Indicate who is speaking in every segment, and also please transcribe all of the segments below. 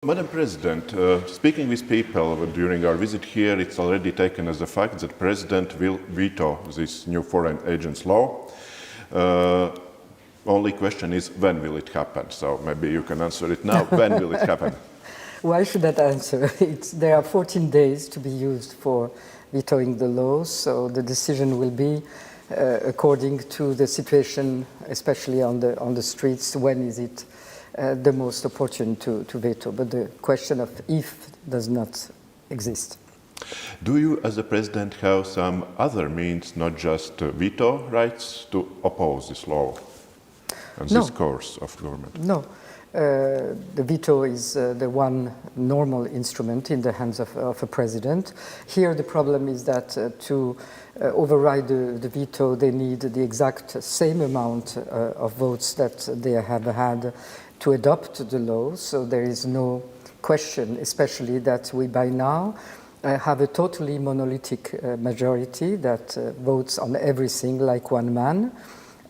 Speaker 1: Madam President, speaking with people during our visit here, it's already taken as a fact that President will veto this new foreign agents law. Only question is, when will it happen? So maybe you can answer it now. When will it happen?
Speaker 2: Why should that answer? There are 14 days to be used for vetoing the law, so the decision will be according to the situation, especially on the streets. When is it the most opportune to veto? But the question of if does not exist.
Speaker 1: Do you, as a president, have some other means, not just veto rights, to oppose this law and this course of government?
Speaker 2: No. The veto is the one normal instrument in the hands of a president. Here the problem is that to override the veto, they need the exact same amount of votes that they have had to adopt the law. So there is no question, especially that we by now have a totally monolithic majority that votes on everything like one man,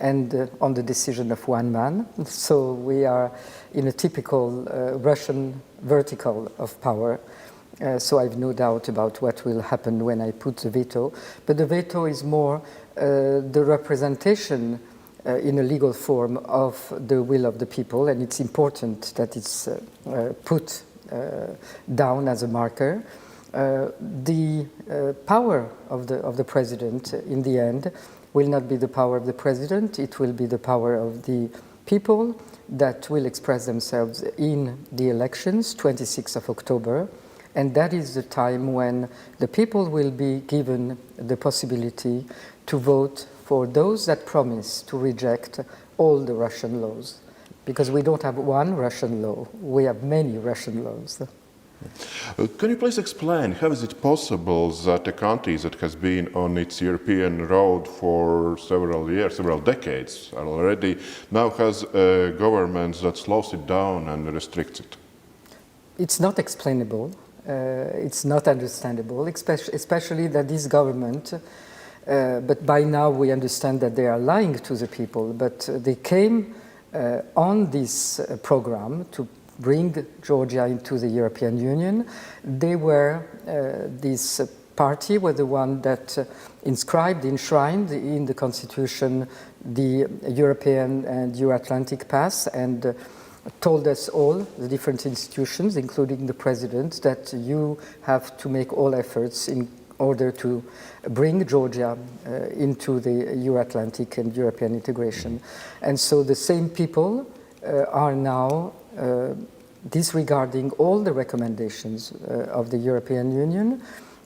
Speaker 2: and on the decision of one man. So we are in a typical Russian vertical of power. So I have no doubt about what will happen when I put the veto. But the veto is more the representation in a legal form of the will of the people, and it's important that it's put down as a marker. The power of the president in the end will not be the power of the president, it will be the power of the people that will express themselves in the elections, 26th of October, and that is the time when the people will be given the possibility to vote for those that promise to reject all the Russian laws. Because we don't have one Russian law, we have many Russian laws.
Speaker 1: Can you please explain how is it possible that a country that has been on its European road for several years, several decades already, now has a government that slows it down and restricts it?
Speaker 2: It's not explainable, it's not understandable, especially that this government, but by now we understand that they are lying to the people, but they came on this program to bring Georgia into the European Union. They were, this party were the one that enshrined in the Constitution the European and Euro-Atlantic Path and told us all, the different institutions, including the President, that you have to make all efforts in order to bring Georgia into the Euro-Atlantic and European integration. And so the same people are now disregarding all the recommendations of the European Union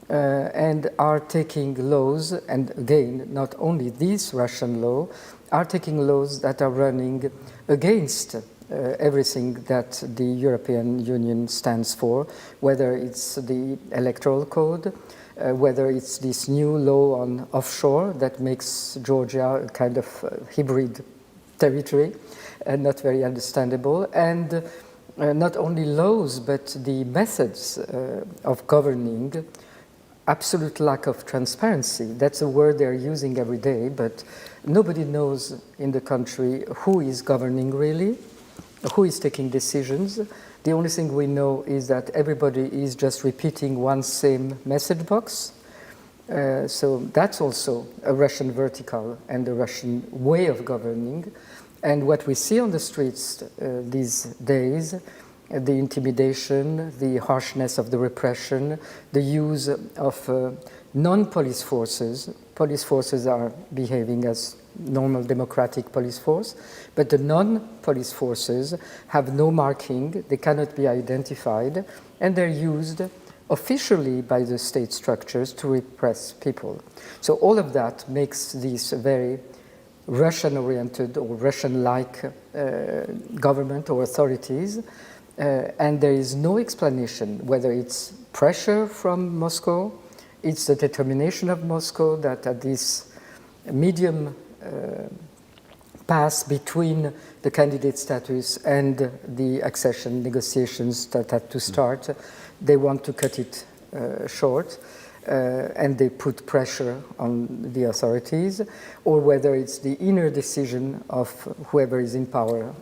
Speaker 2: and are taking laws, and again, not only this Russian law, are taking laws that are running against everything that the European Union stands for, whether it's the electoral code, whether it's this new law on offshore that makes Georgia a kind of hybrid territory, and not very understandable, and not only laws, but the methods of governing, absolute lack of transparency. That's a word they're using every day, but nobody knows in the country who is governing really, who is taking decisions. The only thing we know is that everybody is just repeating one same message box. So that's also a Russian vertical and a Russian way of governing. And what we see on the streets these days, the intimidation, the harshness of the repression, the use of non-police forces. Police forces are behaving as normal democratic police force, but the non-police forces have no marking, they cannot be identified, and they're used officially by the state structures to repress people. So all of that makes this very Russian-oriented or Russian-like government or authorities, and there is no explanation whether it's pressure from Moscow, it's the determination of Moscow that at this medium pass between the candidate status and the accession negotiations that had to start, they want to cut it short. And they put pressure on the authorities, or whether it's the inner decision of whoever is in power,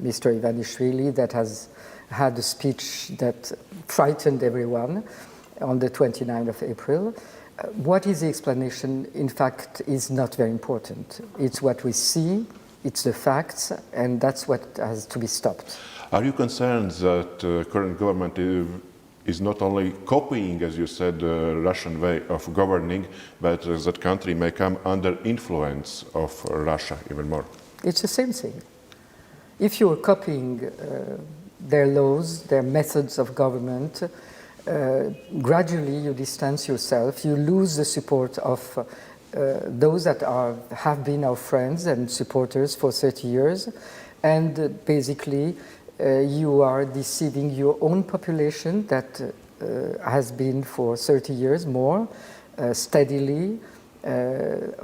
Speaker 2: Mr. Ivanishvili, that has had a speech that frightened everyone on the 29th of April. What is the explanation, in fact, is not very important. It's what we see, it's the facts, and that's what has to be stopped.
Speaker 1: Are you concerned that the current government is not only copying, as you said, the Russian way of governing, but that country may come under influence of Russia even more?
Speaker 2: It's the same thing. If you are copying their laws, their methods of government, gradually you distance yourself, you lose the support of those that have been our friends and supporters for 30 years, and basically you are deceiving your own population that has been for 30 years more steadily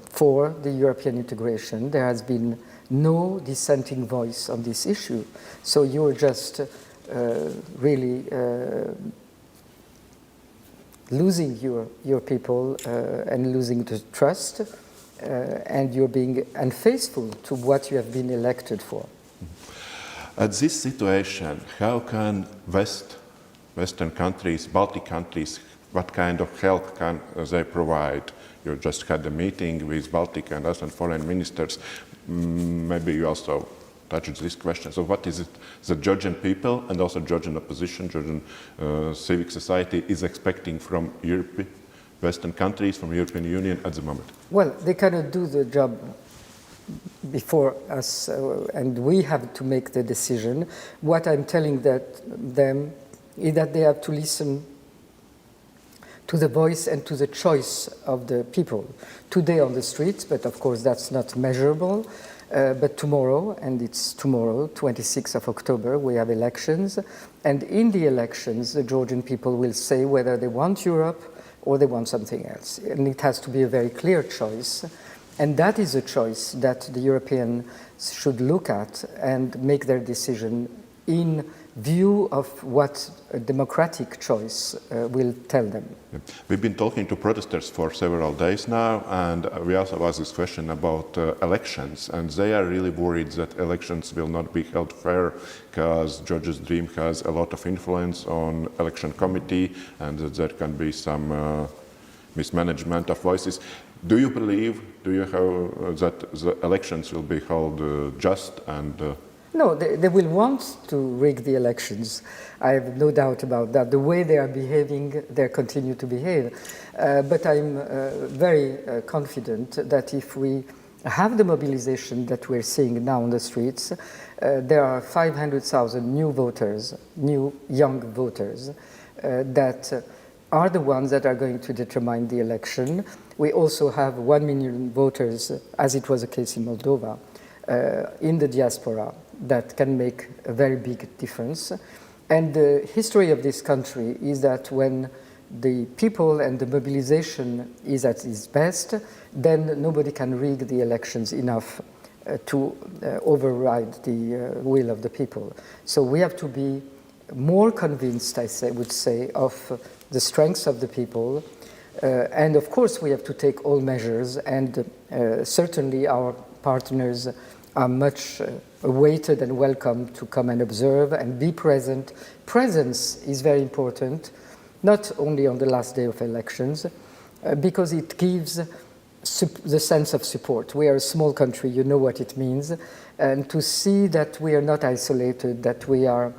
Speaker 2: for the European integration. There has been no dissenting voice on this issue. So you're just really losing your people and losing the trust, and you're being unfaithful to what you have been elected for.
Speaker 1: At this situation, how can Western countries, Baltic countries, what kind of help can they provide? You just had a meeting with Baltic and Russian foreign ministers. Maybe you also touched this question. So what is it the Georgian people and also Georgian opposition, Georgian civic society is expecting from Europe, Western countries, from European Union at the moment?
Speaker 2: Well, they cannot do the job before us, and we have to make the decision. What I'm telling them is that they have to listen to the voice and to the choice of the people. Today on the streets, but of course that's not measurable, but tomorrow, and it's tomorrow, 26th of October, we have elections, and in the elections the Georgian people will say whether they want Europe or they want something else, and it has to be a very clear choice. And that is a choice that the Europeans should look at and make their decision in view of what a democratic choice will tell them.
Speaker 1: We've been talking to protesters for several days now, and we also asked this question about elections, and they are really worried that elections will not be held fair because Georgia's Dream has a lot of influence on election committee and that there can be some mismanagement of voices. Do you believe, that the elections will be held just and...
Speaker 2: No, they will want to rig the elections. I have no doubt about that. The way they are behaving, they continue to behave. But I'm very confident that if we have the mobilization that we're seeing now on the streets, there are 500,000 new voters, new young voters, that are the ones that are going to determine the election. We also have 1 million voters, as it was the case in Moldova, in the diaspora, that can make a very big difference. And the history of this country is that when the people and the mobilization is at its best, then nobody can rig the elections enough to override the will of the people. So we have to be more convinced, would say, of the strengths of the people. And of course we have to take all measures, and certainly our partners are much awaited and welcome to come and observe and be present. Presence is very important, not only on the last day of elections, because it gives the sense of support. We are a small country, you know what it means, and to see that we are not isolated, that we are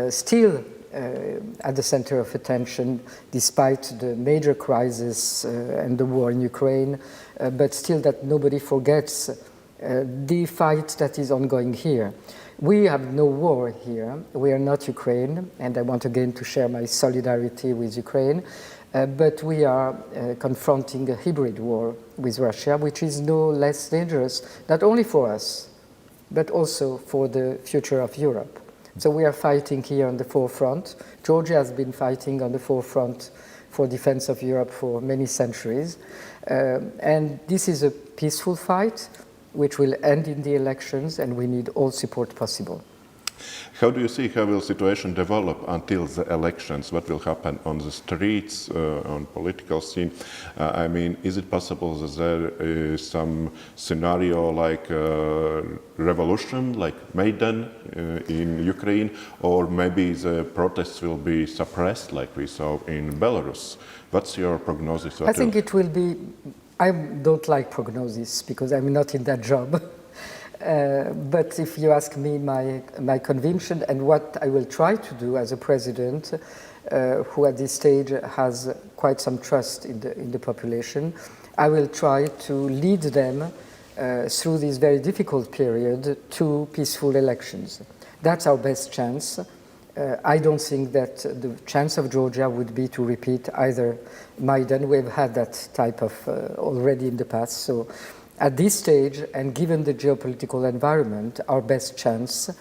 Speaker 2: still at the center of attention despite the major crisis and the war in Ukraine, but still that nobody forgets the fight that is ongoing here. We have no war here. We are not Ukraine, and I want again to share my solidarity with Ukraine, but we are confronting a hybrid war with Russia, which is no less dangerous, not only for us, but also for the future of Europe. So we are fighting here on the forefront. Georgia has been fighting on the forefront for defense of Europe for many centuries, and this is a peaceful fight which will end in the elections, and we need all support possible.
Speaker 1: How do you see how will situation develop until the elections? What will happen on the streets, on political scene? I mean, is it possible that there is some scenario like revolution, like Maidan in Ukraine, or maybe the protests will be suppressed like we saw in Belarus? What's your prognosis?
Speaker 2: I think it will be, I don't like prognosis because I'm not in that job. But if you ask me my conviction and what I will try to do as a president, who at this stage has quite some trust in the population, I will try to lead them through this very difficult period to peaceful elections. That's our best chance. I don't think that the chance of Georgia would be to repeat either Maidan. We've had that type of already in the past. So at this stage, and given the geopolitical environment, our best chance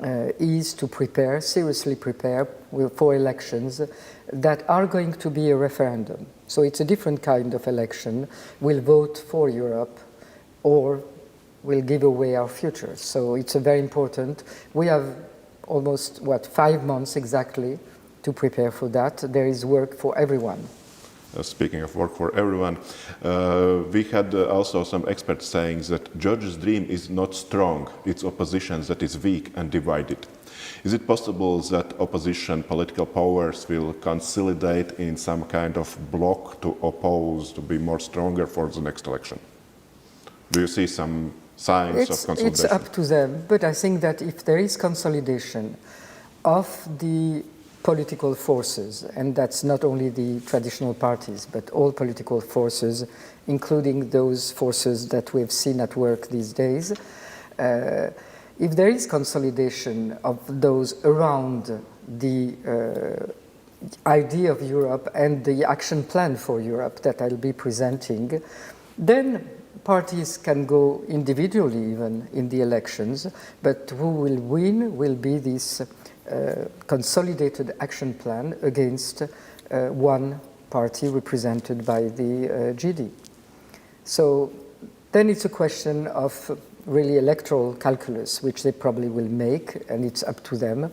Speaker 2: is to prepare, seriously prepare for elections that are going to be a referendum. So it's a different kind of election. We'll vote for Europe or we'll give away our future. So it's a very important. We have almost, 5 months exactly to prepare for that. There is work for everyone.
Speaker 1: Speaking of work for everyone, we had also some experts saying that Georgia's dream is not strong, it's opposition that is weak and divided. Is it possible that opposition political powers will consolidate in some kind of bloc to oppose, to be more stronger for the next election? Do you see some signs of consolidation?
Speaker 2: It's up to them, but I think that if there is consolidation of the political forces, and that's not only the traditional parties, but all political forces, including those forces that we've seen at work these days. If there is consolidation of those around the idea of Europe and the action plan for Europe that I'll be presenting, then parties can go individually even in the elections, but who will win will be this consolidated action plan against one party represented by the GD. So then it's a question of really electoral calculus, which they probably will make, and it's up to them.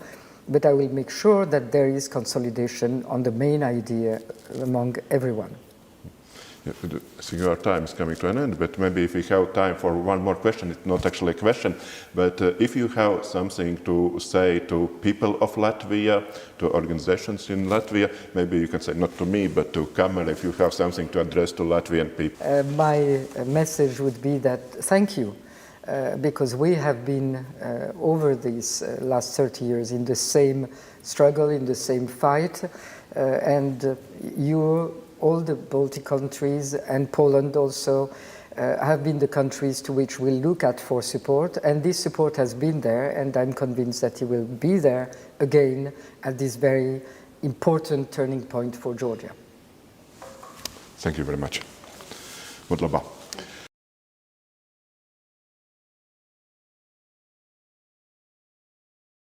Speaker 2: But I will make sure that there is consolidation on the main idea among everyone.
Speaker 1: I think our time is coming to an end, but maybe if we have time for one more question, it's not actually a question, but if you have something to say to people of Latvia, to organizations in Latvia, maybe you can say not to me, but to Kamala, if you have something to address to Latvian people.
Speaker 2: My message would be that thank you, because we have been over these last 30 years in the same struggle, in the same fight, and all the Baltic countries and Poland also have been the countries to which we look at for support, and this support has been there, and I'm convinced that it will be there again at this very important turning point for Georgia.
Speaker 1: Thank you very much. Mudlaba.